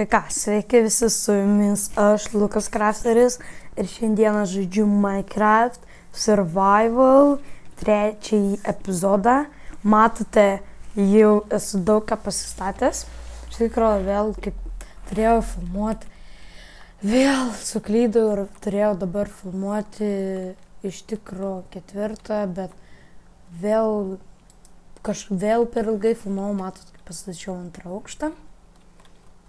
Tai ką, sveiki visi, su jumis aš, Lukas Crafteris, ir šiandieną žaidžiu Minecraft Survival trečiąjį epizodą. Matote, jau esu daug ką pasistatęs. Iš tikrųjų, vėl kaip turėjau filmuoti, vėl suklydau ir turėjau dabar filmuoti iš tikrųjų ketvirtą, bet vėl per ilgai filmavau, matot, kaip pastačiau antrą aukštą.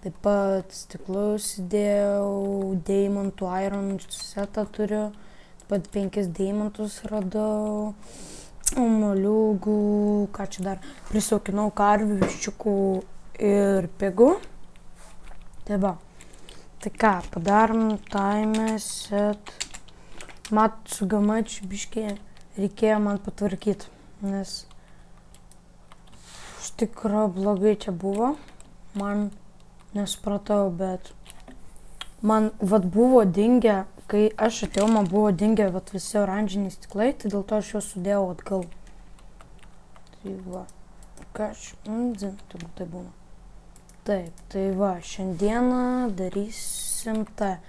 Taip pat stiklus įdėjau, deimantų, iron setą turiu, taip pat 5 deimantus radau, moliūgų, ką čia dar, prisaukinau karvių, viščiukų ir pigų. Tai va, tai ką, padarom time set, mat su gamačiu biškį reikėjo man patvarkyti, nes iš tikrųjų blogai čia buvo, man nesupratau, bet man vat buvo dingę, kai aš atėjau, man buvo dingę vat visi oranžiniai stiklai, tai dėl to aš juos sudėjau atgal. Tai va, ką aš, turbūt tai būna. Taip, tai va, šiandieną darysim tą,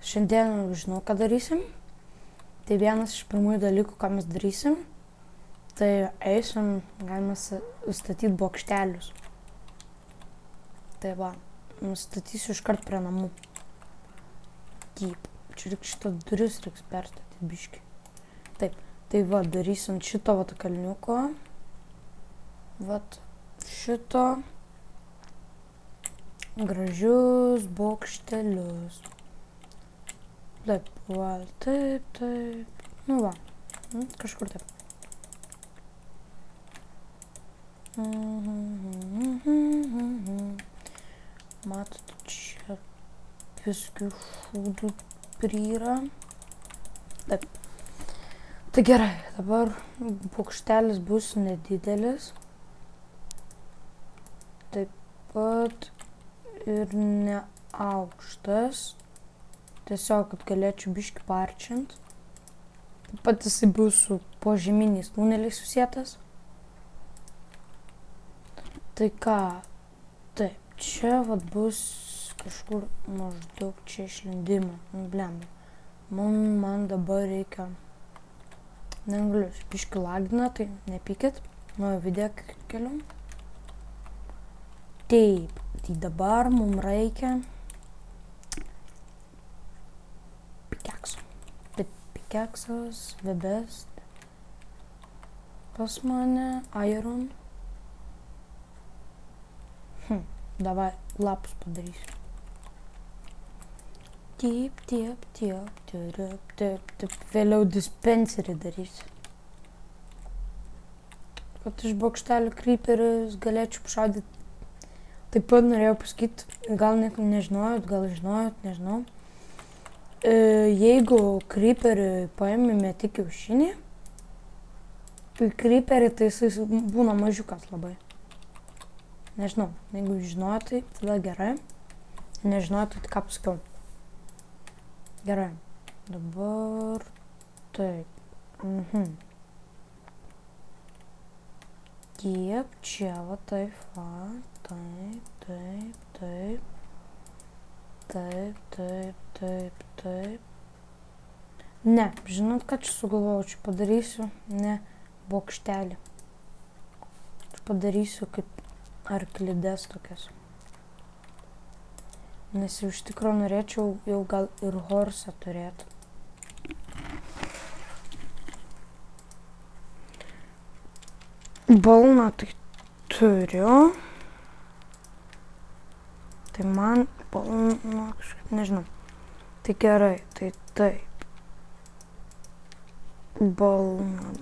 šiandieną žinau, ką darysim. Tai vienas iš pirmųjų dalykų, ką mes darysim, tai eisim, galima statyti bokštelius. Tai va. Nustatysiu iškart prie namų. Taip, čia reikia šitą duris reiks perstatyti biškį. Taip, tai va, darysim šito vat kalniuko. Vat šito. Gražius bokštelius. Taip, va, taip. Nu va, kažkur taip. Matot, čia viskių šūdų pryra. Taip. Tai gerai, dabar bokštelis bus nedidelis. Taip pat ir neaukštas. Tiesiog, kad galėčiau biškį parčint. Taip pat jisai bus su požeminiais tuneliais susietas. Tai ką, taip. Čia vat bus kažkur maždaug čia išlindimą, blemba. Man dabar reikia, negaliu, biškį lagina, tai nepykit, nuo video keliom. Taip, tai dabar mums reikia pikeksų. Bet pikeksas, the best. Pas mane iron. Davai, lapus padarysiu. Taip. Vėliau dispenserį darysiu. Kad iš bokštelio creeperius galėčiau pašaudyti. Taip pat norėjau pasakyti, gal nežinojot, gal žinojot, nežinau. Jeigu creeperiui paėmėme tik kiaušinį, tai creeperį tai jis būna mažiukas labai. Nežinau, jeigu žinojot, tai tada gerai. Nežinojot, tai ką pasakiau. Gerai. Dabar taip. Tiek čia, va taip, va. Taip. Ne, žinot, ką čia sugalvojau, čia padarysiu, ne bokštelį. Čia padarysiu kaip arklides tokias. Nes jau iš tikrųjų norėčiau jau gal ir horsą turėti. Balną tai turiu. Tai man balną kažkaip nežinau. Tai gerai, tai taip. Balną.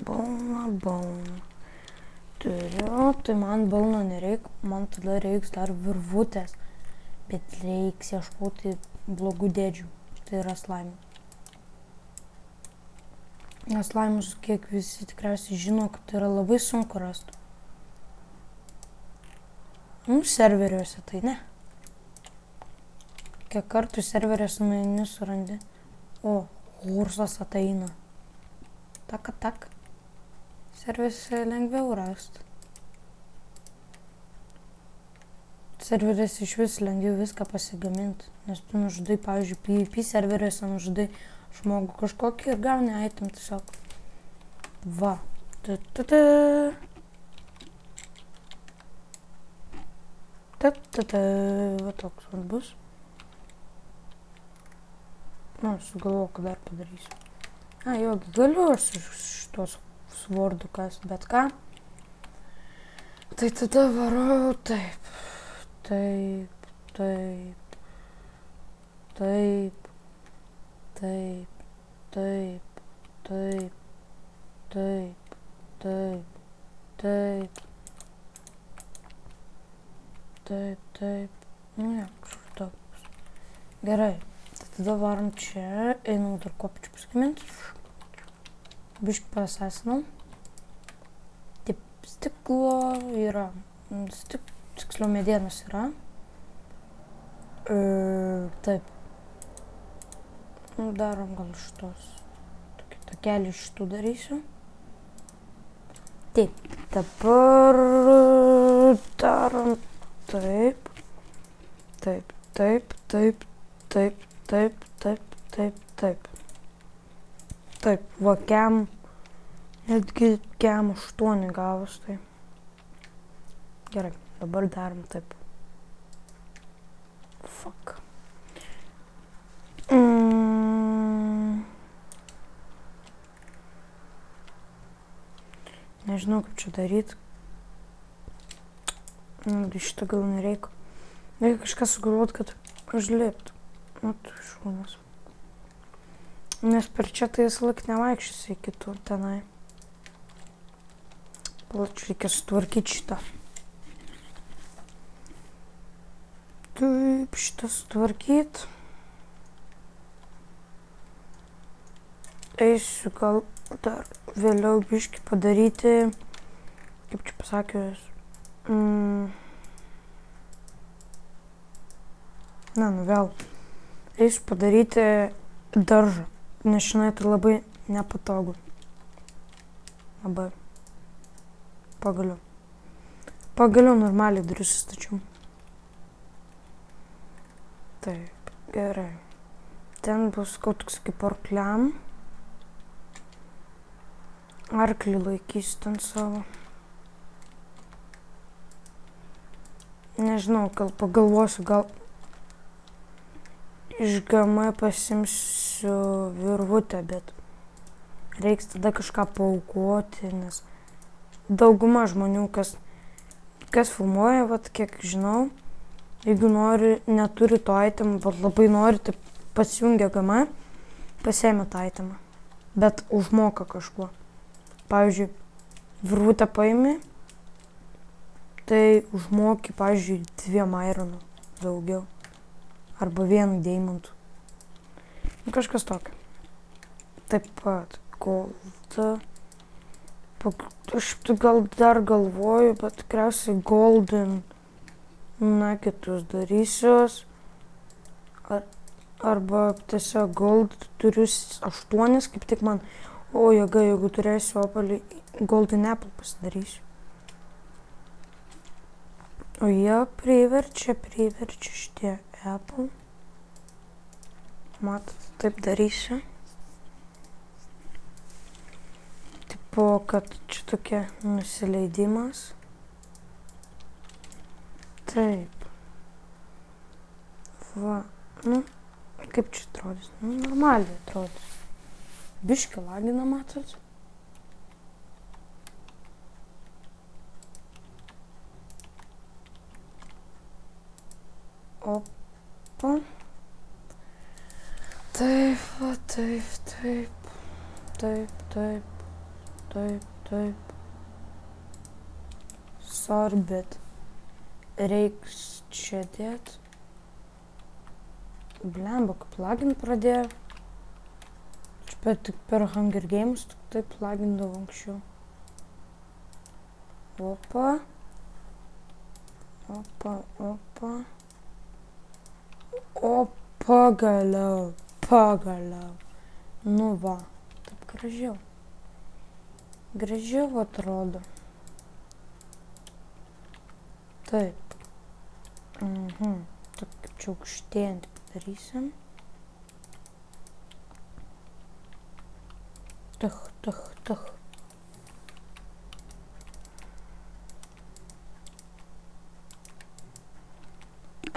Turiu, tai man balno nereik, man tada reiks dar virvutės, bet reiks ieškoti blogų dėdžių, tai yra slaimų. Nes slaimus, kiek visi tikriausiai žino, kad tai yra labai sunku rasti. Serveriuose tai ne. Kiek kartų serveriuose nueini surandi. O, hursas ateina. Tak. Serveriuose lengviau rasti. serveriuose iš vis lengviau viską pasigaminti, nes tu nužudai, pavyzdžiui, PvP serveriuose nužudai žmogų kažkokį ir gauni item tiesiog. Va. Va toks man bus. Nu, sugalvoju, kad dar padarysiu. Jogi, galiu su šitos svordu kas, bet ką. Tai tada varau taip. Taip, taip, taip, taip, taip, taip, taip, taip, taip, taip, taip, nu ne, kažkur toks. Gerai, tai tada varom čia, einam dar kopčių pasigaminti. Biškį pasasinam. Taip, stiklo yra, tiksliau medienos yra. Taip. Darom gal šitos. Tokį takelį šitų darysiu. Taip, dabar darom taip. Taip, taip, taip, taip, taip, taip, taip, taip. Taip, va kem, netgi kem 8 gavos, tai. Gerai, dabar darom taip. Fuck. Nežinau, kaip čia daryti. Šitą gal nereikia. Reikia kažką sugalvoti, kad užliptų. Tu šūnas. Nes per čia tai vis laik nevaikščiusi iki tų tenai. Palačiu, reikia sutvarkyti šitą. Taip, šitą sutvarkyti. Eisiu gal dar vėliau biškį padaryti, kaip čia pasakius, vėl. Eisiu padaryti daržą. Nes šiandien tai labai nepatogu. Labai. Pagaliau normaliai duris stačiau. Taip, gerai. Ten bus toks kaip arkliam. Arklį laikysiu ten savo. Nežinau, gal pagalvosiu, gal iš GM pasimsiu virvutę, bet reiks tada kažką paaukoti, nes dauguma žmonių, kas filmuoja, vat kiek žinau, jeigu neturi to itemą, vat labai nori, tai pasijungia GM, pasiėmė tą itemą, bet užmoka kažkuo. Pavyzdžiui, virvutę paimi, tai užmoki, pavyzdžiui, 2 ironų daugiau. Arba 1 deimantų. Kažkas tokio. Taip pat goldą. Aš gal dar galvoju, bet tikriausiai golden nuggetus darysiuos. Arba tiesiog gold turiu 8, kaip tik man, jėga, jeigu turėsiu opalį, golden apple pasidarysiu. O jie priverčia šitie apple. Matot, taip darysiu. Tipo, kad čia tokia nusileidimas. Taip. Va, kaip čia atrodys? Normaliai atrodys. Biškį lagina, matot. Opa. Taip, va, taip. Sorry, bet reiks čia dėt. Blemba, kaip lagint pradėjo. Tik per Hunger Games taip lagindavo anksčiau. Opa. O, pagaliau. Nu va, taip gražiau. Gražiau atrodo. Taip. Taip kaip čia aukštėjantį padarysim. Tach.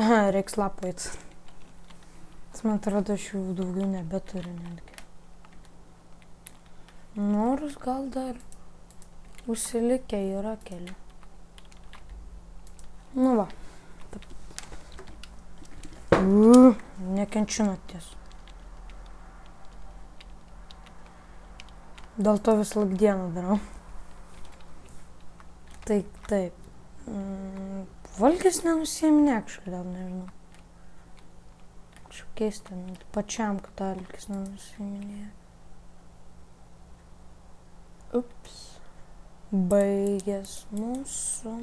Reiks lapait. Man atrodo, aš jų daugiau nebeturiu netgi. Nors gal dar užsilikę yra keli. Nu va. Nekenčiu nakties. Dėl to vis laik dieną darau. Taip. Valgis nenusiiminėk, gal nežinau. Čia keista, pačiam, kad alkis nenusiiminėja. Ups. Baigės mūsų.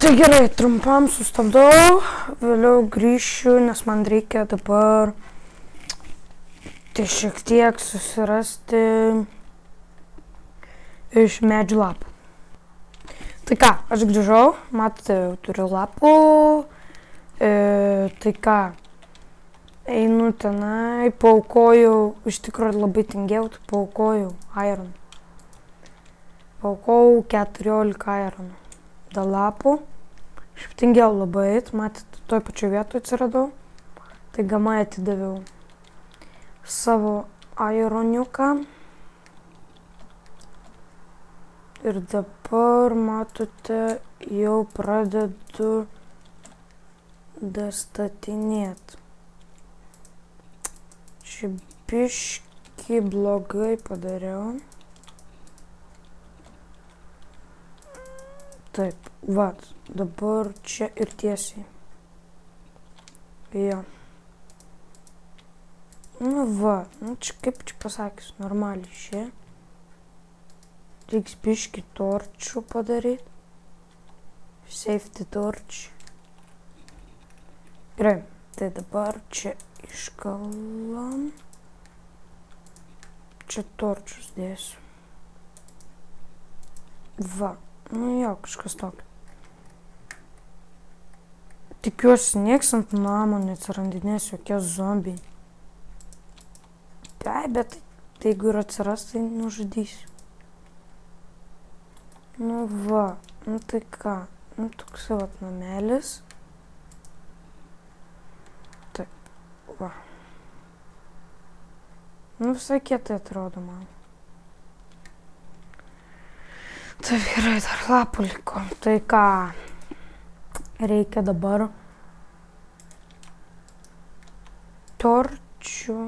Tai gerai, trumpam sustabdau, vėliau grįšiu, nes man reikia dabar tai šiek tiek susirasti iš medžių lapų. Tai ką, aš grįžau, matote, jau turiu lapų. Tai ką, einu tenai, paaukojau, iš tikrųjų labai tingėjau, tai paaukojau iron. Paaukojau 14 iron. Dėl lapų. Šiaip tingėjau labai, matėte, toj pačioj vietoj atsiradau. Tai gamai atidaviau savo ironiuką. Ir dabar, matote, jau pradedu dastatinėti. Čia biškį blogai padariau. Taip, va, dabar čia ir tiesiai. Jo. Nu va, čia kaip čia pasakys, normaliai čia. Reiks biškį torčių padaryti. Safety torch. Gerai, tai dabar čia iškalam. Čia torčius dėsiu. Va, nu jo, kažkas tokio. Tikiuosi, nieks ant namo neatsirandinės jokie zombiai. Bet jeigu ir atsiras, tai nužudysiu. Nu va, nu tai ką, nu toksai vat namelis. Taip, va. Nu visai kietai atrodo man. Taip gerai, dar lapų liko. Tai ką, reikia dabar torčių.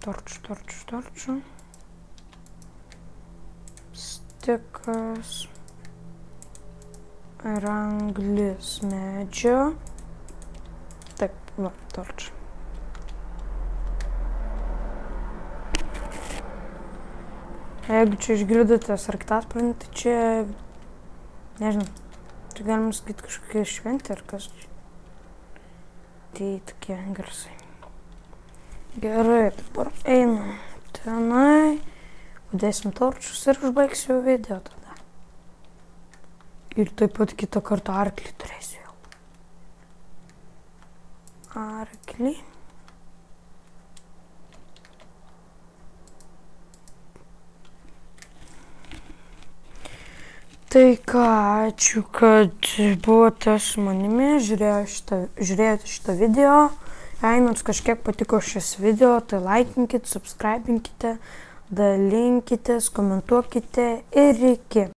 Torčių. Stikas. Ir anglis medžio. Taip, va, torčių. Jeigu čia išgirdote sarktasparnį, tai čia, nežinau, čia galima sakyti kažkokia šventė ar kas čia. Tai tokie garsai. Gerai, dabar einam tenai, padėsim torčius ir užbaigsiu video tada. Ir taip pat kitą kartą arklį turėsiu jau. Arklį. Tai ką, ačiū, kad buvote su manimi, žiūrėjote šitą video. Jei jums kažkiek patiko šis video, tai laikinkite, subscribinkite, dalinkitės, komentuokite ir iki.